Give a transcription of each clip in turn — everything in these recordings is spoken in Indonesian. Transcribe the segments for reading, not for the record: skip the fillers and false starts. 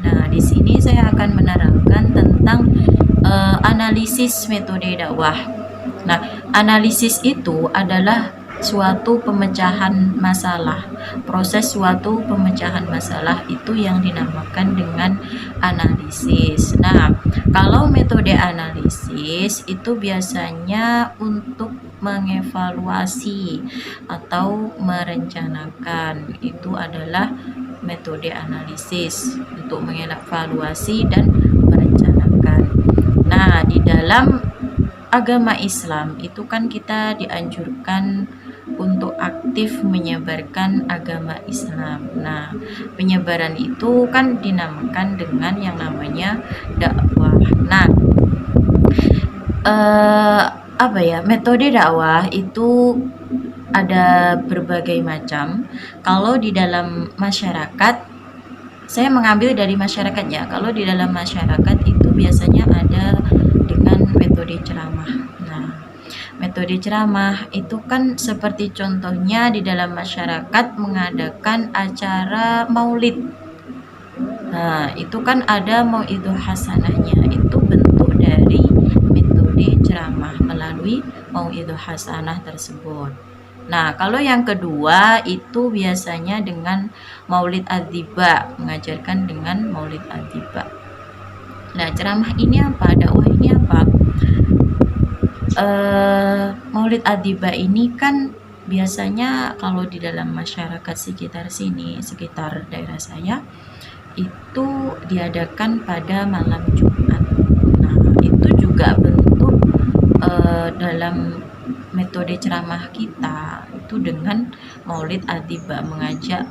Nah, di sini saya akan menerangkan tentang analisis metode dakwah. Nah, analisis itu adalah suatu pemecahan masalah. Proses suatu pemecahan masalah itu yang dinamakan dengan analisis. Nah, kalau metode analisis itu biasanya untuk mengevaluasi atau merencanakan. Itu adalah metode analisis untuk mengevaluasi dan merencanakan. Nah, di dalam agama Islam itu kan kita dianjurkan untuk aktif menyebarkan agama Islam. Nah, penyebaran itu kan dinamakan dengan yang namanya dakwah. Nah, metode dakwah itu ada berbagai macam. Kalau di dalam masyarakat, saya mengambil dari masyarakat ya. Kalau di dalam masyarakat itu biasanya ada dengan metode ceramah. Nah, metode ceramah itu kan seperti contohnya di dalam masyarakat mengadakan acara maulid. Nah, itu kan ada mauidhah hasanahnya. Itu bentuk dari metode ceramah melalui mauidhah hasanah tersebut. Nah, kalau yang kedua itu biasanya dengan maulid adhiba, mengajarkan dengan maulid adhiba. Nah, ceramah ini apa? Dakwah ini apa? Maulid adhiba ini kan biasanya kalau di dalam masyarakat sekitar sini, sekitar daerah saya, itu diadakan pada malam Jumat. Nah, itu juga bentuk dalam metode ceramah kita itu dengan maulid adhiba, mengajak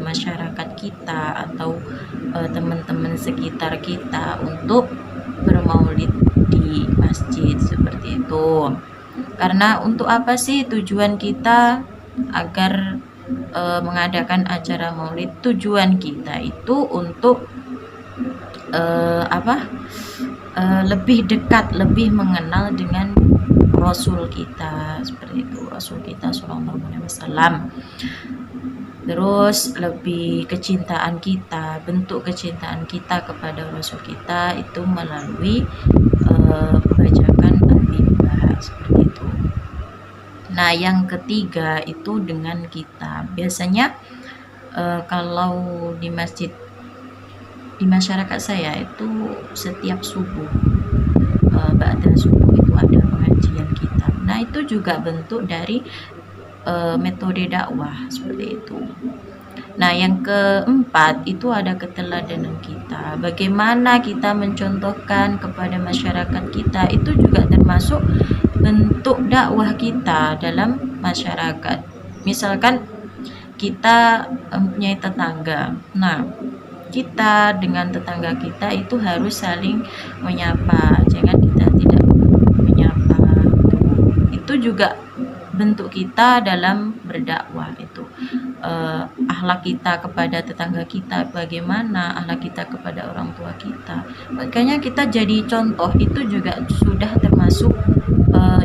masyarakat kita atau teman-teman sekitar kita untuk bermaulid di masjid seperti itu. Karena untuk apa sih tujuan kita agar mengadakan acara maulid? Tujuan kita itu untuk lebih dekat, lebih mengenal dengan Rasul kita, seperti itu, Rasul kita Shallallahu Alaihi Wasallam. Terus lebih kecintaan kita, bentuk kecintaan kita kepada Rasul kita itu melalui bacakan adhiba seperti itu. Nah, yang ketiga itu dengan kita. Biasanya kalau di masjid, di masyarakat saya itu setiap subuh, ba'da subuh itu ada pengajian kitab. Nah, itu juga bentuk dari metode dakwah seperti itu. Nah, yang keempat itu ada keteladanan kita. Bagaimana kita mencontohkan kepada masyarakat kita, itu juga termasuk bentuk dakwah kita dalam masyarakat. Misalkan kita mempunyai tetangga. Nah, kita dengan tetangga kita itu harus saling menyapa. Jangan kita tidak menyapa. Itu juga bentuk kita dalam berdakwah itu. Akhlak kita kepada tetangga kita bagaimana, akhlak kita kepada orang tua kita. Makanya kita jadi contoh, itu juga sudah termasuk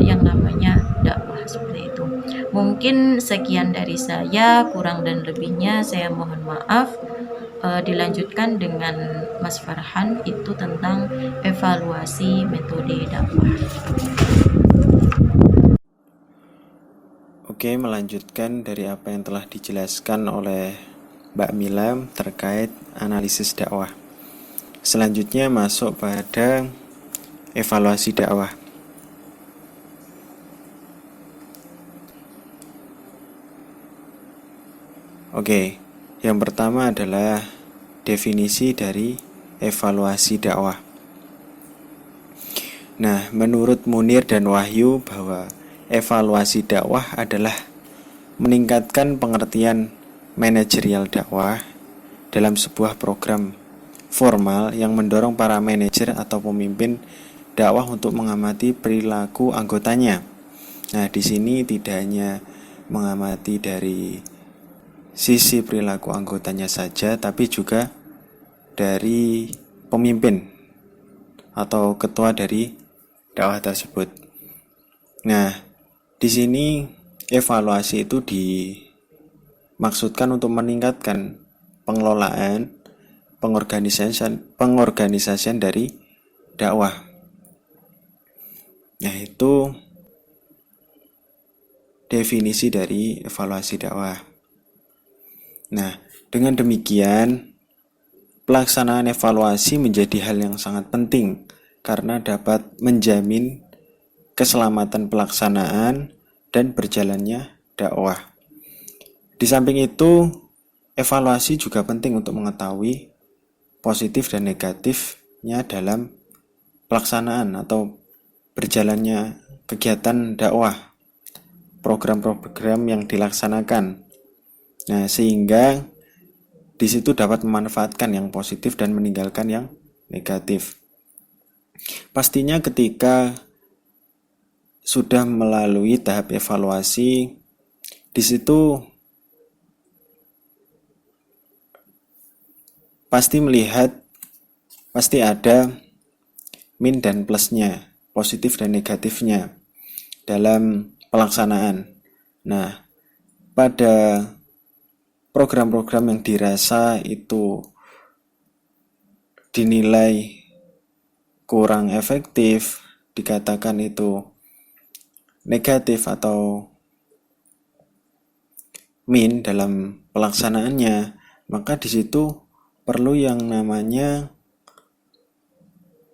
yang namanya dakwah seperti itu. Mungkin sekian dari saya, kurang dan lebihnya saya mohon maaf. Dilanjutkan dengan Mas Farhan itu tentang evaluasi metode dakwah. Oke, melanjutkan dari apa yang telah dijelaskan oleh Mbak Mila terkait analisis dakwah. Selanjutnya masuk pada evaluasi dakwah. Oke, yang pertama adalah definisi dari evaluasi dakwah. Nah, menurut Munir dan Wahyu bahwa evaluasi dakwah adalah meningkatkan pengertian manajerial dakwah dalam sebuah program formal yang mendorong para manajer atau pemimpin dakwah untuk mengamati perilaku anggotanya. Nah, di sini tidak hanya mengamati dari sisi perilaku anggotanya saja, tapi juga dari pemimpin atau ketua dari dakwah tersebut. Nah, di sini evaluasi itu dimaksudkan untuk meningkatkan pengelolaan pengorganisasian dari dakwah. Nah, itu definisi dari evaluasi dakwah. Nah, dengan demikian pelaksanaan evaluasi menjadi hal yang sangat penting karena dapat menjamin keselamatan pelaksanaan dan berjalannya dakwah. Di samping itu, evaluasi juga penting untuk mengetahui positif dan negatifnya dalam pelaksanaan atau berjalannya kegiatan dakwah, program-program yang dilaksanakan. Nah, sehingga di situ dapat memanfaatkan yang positif dan meninggalkan yang negatif. Pastinya ketika sudah melalui tahap evaluasi, di situ pasti ada min dan plusnya, positif dan negatifnya dalam pelaksanaan. Nah, pada program-program yang dirasa itu dinilai kurang efektif, dikatakan itu negatif atau min dalam pelaksanaannya, maka di situ perlu yang namanya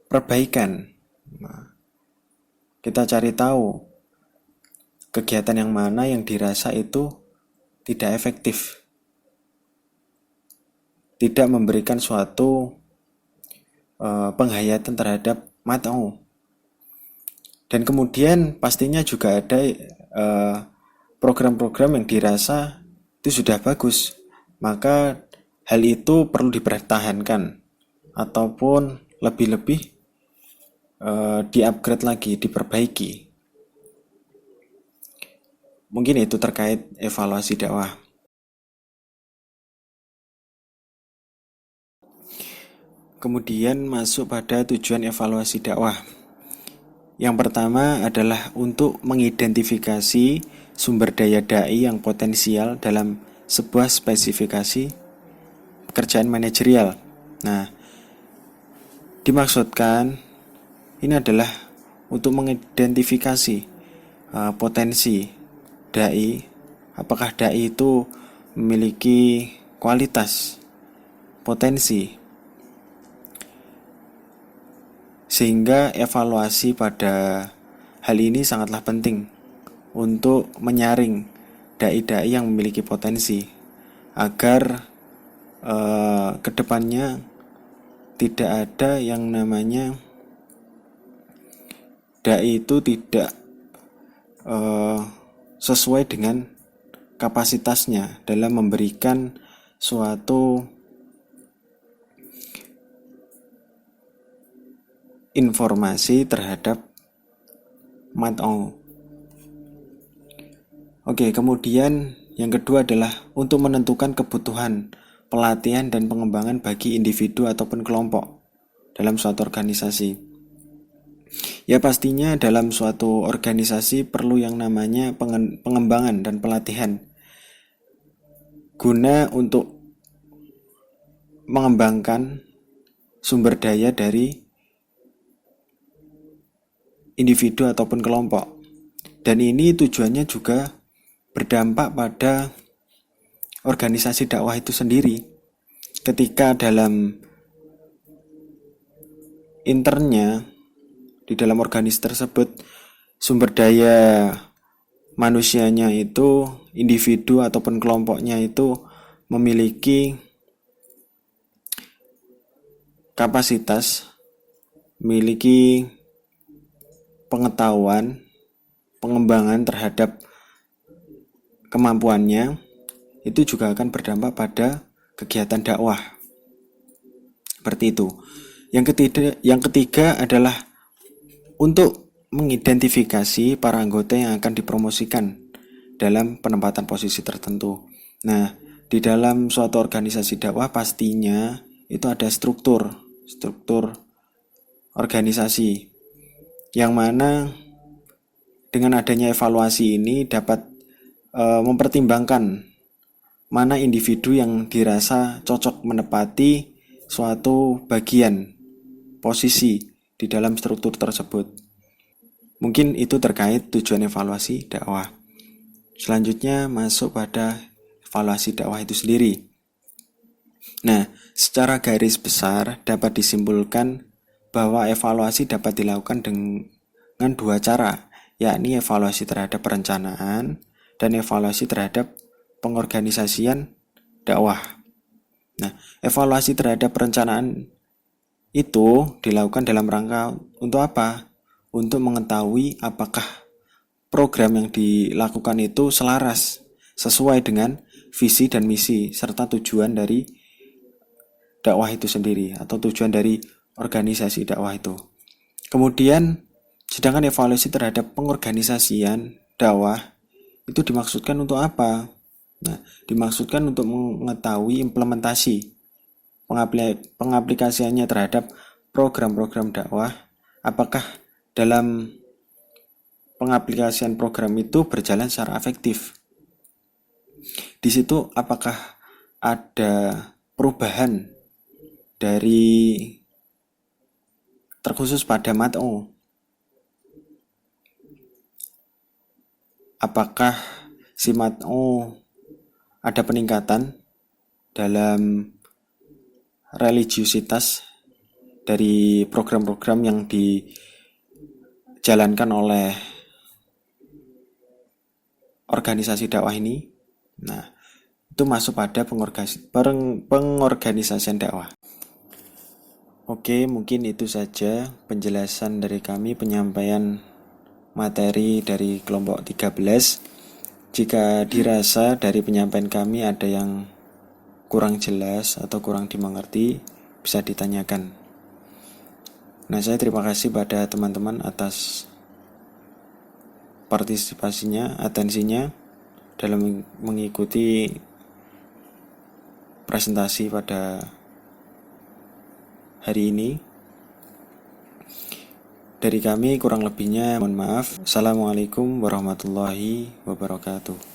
perbaikan. Nah, kita cari tahu kegiatan yang mana yang dirasa itu tidak efektif, tidak memberikan suatu penghayatan terhadap mat'u. Dan kemudian pastinya juga ada program-program yang dirasa itu sudah bagus, maka hal itu perlu dipertahankan ataupun lebih-lebih di-upgrade lagi, diperbaiki. Mungkin itu terkait evaluasi dakwah. Kemudian masuk pada tujuan evaluasi dakwah. Yang pertama adalah untuk mengidentifikasi sumber daya dai yang potensial dalam sebuah spesifikasi pekerjaan manajerial. Nah, dimaksudkan ini adalah untuk mengidentifikasi potensi dai, apakah dai itu memiliki kualitas, potensi, sehingga evaluasi pada hal ini sangatlah penting untuk menyaring dai-dai yang memiliki potensi agar kedepannya tidak ada yang namanya dai itu tidak sesuai dengan kapasitasnya dalam memberikan suatu informasi terhadap mat'u. Oke, kemudian yang kedua adalah untuk menentukan kebutuhan pelatihan dan pengembangan bagi individu ataupun kelompok dalam suatu organisasi. Ya, pastinya dalam suatu organisasi perlu yang namanya pengembangan dan pelatihan guna untuk mengembangkan sumber daya dari individu ataupun kelompok. Dan ini tujuannya juga berdampak pada organisasi dakwah itu sendiri. Ketika dalam internnya, di dalam organisasi tersebut, sumber daya manusianya itu, individu ataupun kelompoknya itu memiliki kapasitas, memiliki pengetahuan, pengembangan terhadap kemampuannya, itu juga akan berdampak pada kegiatan dakwah. Seperti itu. Yang ketiga adalah untuk mengidentifikasi para anggota yang akan dipromosikan dalam penempatan posisi tertentu. Nah, di dalam suatu organisasi dakwah pastinya itu ada struktur organisasi, yang mana dengan adanya evaluasi ini dapat mempertimbangkan mana individu yang dirasa cocok menepati suatu bagian posisi di dalam struktur tersebut. Mungkin itu terkait tujuan evaluasi dakwah. Selanjutnya masuk pada evaluasi dakwah itu sendiri. Nah, secara garis besar dapat disimpulkan bahwa evaluasi dapat dilakukan dengan dua cara, yakni evaluasi terhadap perencanaan dan evaluasi terhadap pengorganisasian dakwah. Nah, evaluasi terhadap perencanaan itu dilakukan dalam rangka untuk apa? Untuk mengetahui apakah program yang dilakukan itu selaras, sesuai dengan visi dan misi, serta tujuan dari dakwah itu sendiri, atau tujuan dari organisasi dakwah itu. Kemudian, sedangkan evaluasi terhadap pengorganisasian dakwah itu dimaksudkan untuk apa? Nah, dimaksudkan untuk mengetahui implementasi pengaplikasiannya terhadap program-program dakwah, apakah dalam pengaplikasian program itu berjalan secara efektif. Di situ apakah ada perubahan dari terkhusus pada mat'u, apakah si mat'u ada peningkatan dalam religiusitas dari program-program yang dijalankan oleh organisasi dakwah ini. Nah, itu masuk pada pengorganisasian dakwah. Oke, mungkin itu saja penjelasan dari kami, penyampaian materi dari kelompok 13. Jika dirasa dari penyampaian kami ada yang kurang jelas atau kurang dimengerti, bisa ditanyakan. Nah, saya terima kasih pada teman-teman atas partisipasinya, atensinya dalam mengikuti presentasi pada hari ini. Dari kami kurang lebihnya mohon maaf. Assalamualaikum warahmatullahi wabarakatuh.